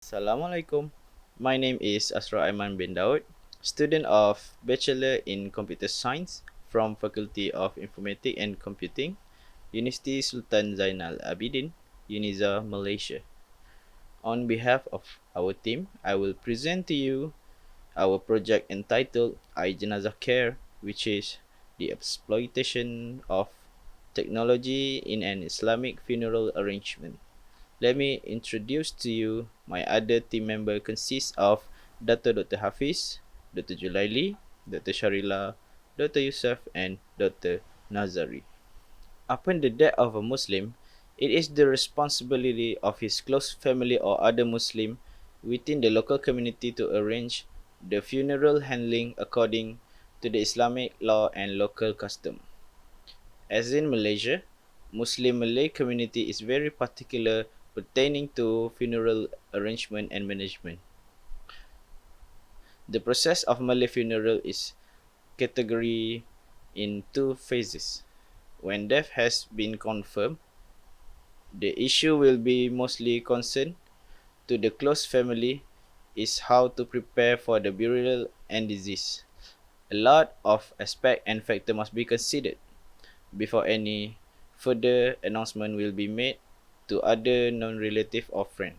Assalamualaikum. My name is Asra Aiman bin Daud, student of Bachelor in Computer Science from Faculty of Informatics and Computing, University Sultan Zainal Abidin, Uniza, Malaysia. On behalf of our team, I will present to you our project entitled i-JenzCare, which is the exploitation of technology in an Islamic funeral arrangement. Let me introduce to you my other team member consists of Dr. Hafiz, Dr. Julaili, Dr. Sharila, Dr. Yusuf and Dr. Nazari. Upon the death of a Muslim, it is the responsibility of his close family or other Muslim within the local community to arrange the funeral handling according to the Islamic law and local custom. As in Malaysia, Muslim Malay community is very particular pertaining to funeral arrangement and management. The process of Malay funeral is categorized in two phases. When death has been confirmed, the issue will be mostly concerned to the close family is how to prepare for the burial and disease. A lot of aspect and factor must be considered before any further announcement will be made to other non-relative or friend.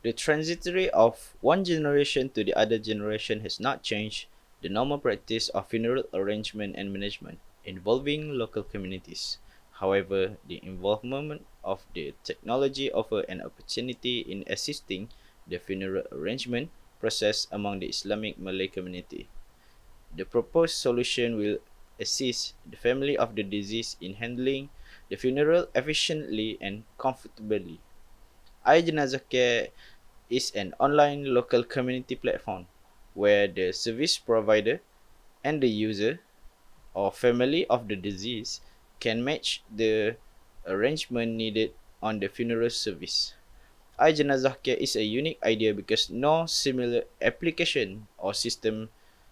The transitory of one generation to the other generation has not changed the normal practice of funeral arrangement and management involving local communities. However, the involvement of the technology offers an opportunity in assisting the funeral arrangement process among the Islamic Malay community. The proposed solution will assist the family of the deceased in handling the funeral efficiently and comfortably. i-JenzCare is an online local community platform where the service provider and the user or family of the deceased can match the arrangement needed on the funeral service. i-JenzCare is a unique idea because no similar application or system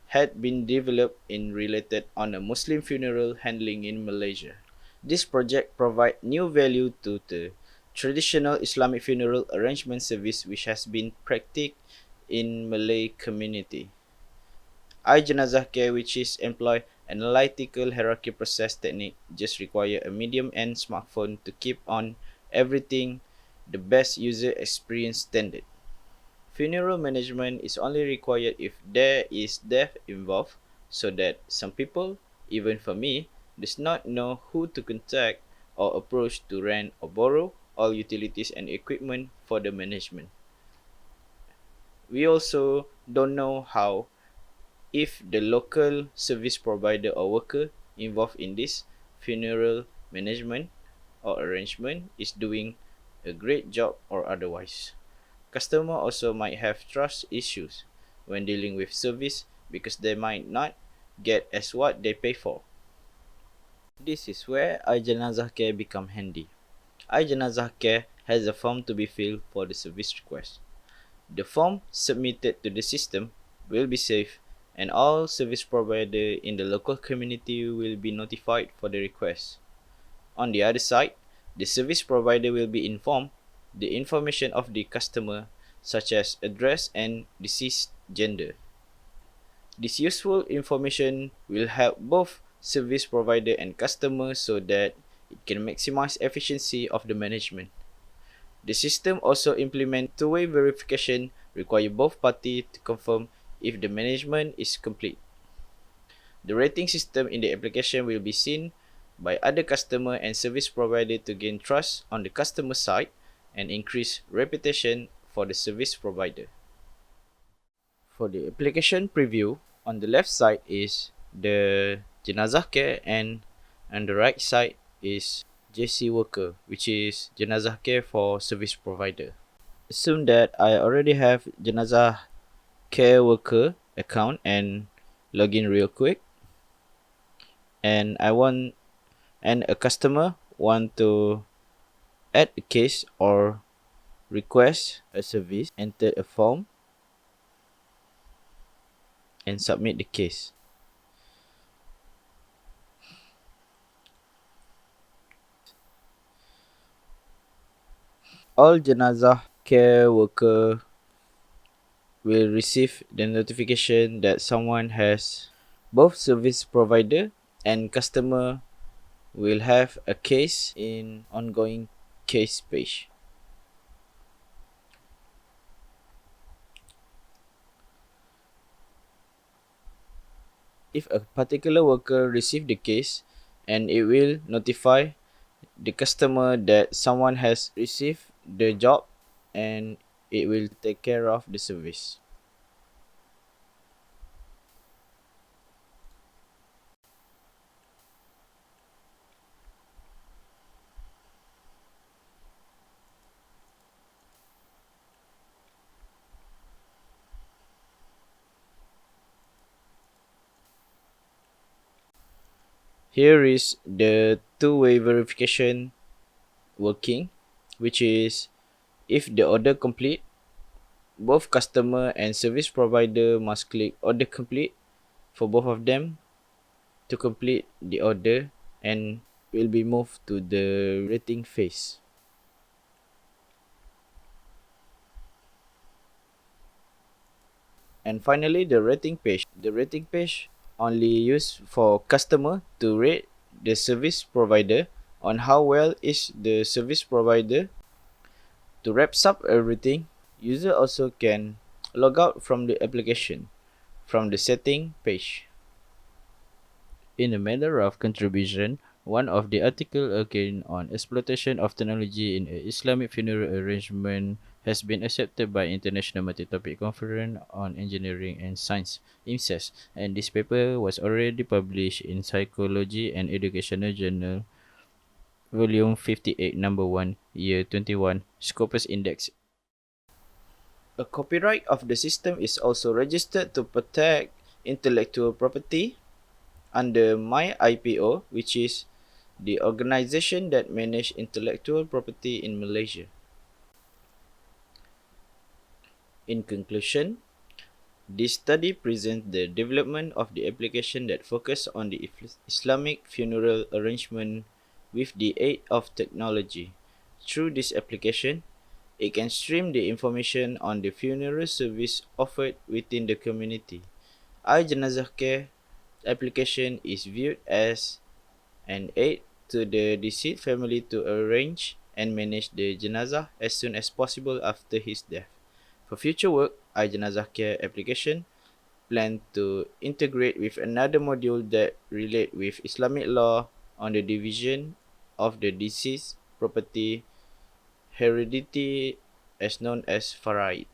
had been developed in related on a Muslim funeral handling in Malaysia. This project provides new value to the traditional Islamic funeral arrangement service which has been practiced in Malay community. i-JenzCare, which is employ analytical hierarchy process technique, just require a medium-end smartphone to keep on everything the best user experience standard. Funeral management is only required if there is death involved, so that some people, even for me, does not know who to contact or approach to rent or borrow all utilities and equipment for the management. We also don't know how if the local service provider or worker involved in this funeral management or arrangement is doing a great job or otherwise. Customer also might have trust issues when dealing with service because they might not get as what they pay for. This is where i-JenzCare become handy. i-JenzCare has a form to be filled for the service request. The form submitted to the system will be saved and all service providers in the local community will be notified for the request. On the other side, the service provider will be informed the information of the customer such as address and deceased gender. This useful information will help both service provider and customer so that it can maximize efficiency of the management. The system also implements two-way verification require both parties to confirm if the management is complete. The rating system in the application will be seen by other customer and service provider to gain trust on the customer side and increase reputation for the service provider. For the application preview, on the left side is the jenazah care and on the right side is JC worker, which is jenazah care for service provider. Assume that I already have jenazah care worker account and login real quick, and a customer want to add a case or request a service, enter a form and submit the case. All jenazah care worker will receive the notification that someone has both service provider and customer will have a case in ongoing case page. If a particular worker receive the case, and it will notify the customer that someone has received the job and it will take care of the service. Here is the two-way verification working, which is if the order complete, both customer and service provider must click order complete for both of them to complete the order and will be moved to the rating phase. And finally, the rating page. The rating page only used for customer to rate the service provider on how well is the service provider. To wrap up everything, user also can log out from the application from the setting page. In a matter of contribution, one of the article again on exploitation of technology in a Islamic funeral arrangement has been accepted by International Multi-Topic Conference on Engineering and Science (IMSES), and this paper was already published in Psychology and Educational Journal, Volume 58, Number 1, Year 21, Scopus Index. A copyright of the system is also registered to protect intellectual property under MyIPO, which is the organization that manages intellectual property in Malaysia. In conclusion, this study presents the development of the application that focus on the Islamic funeral arrangement with the aid of technology. Through this application, it can stream the information on the funeral service offered within the community. i-JenzCare application is viewed as an aid to the deceased family to arrange and manage the jenazah as soon as possible after his death. For future work, i-JenzCare application plan to integrate with another module that relate with Islamic law on the division of the deceased property heredity as known as faraid.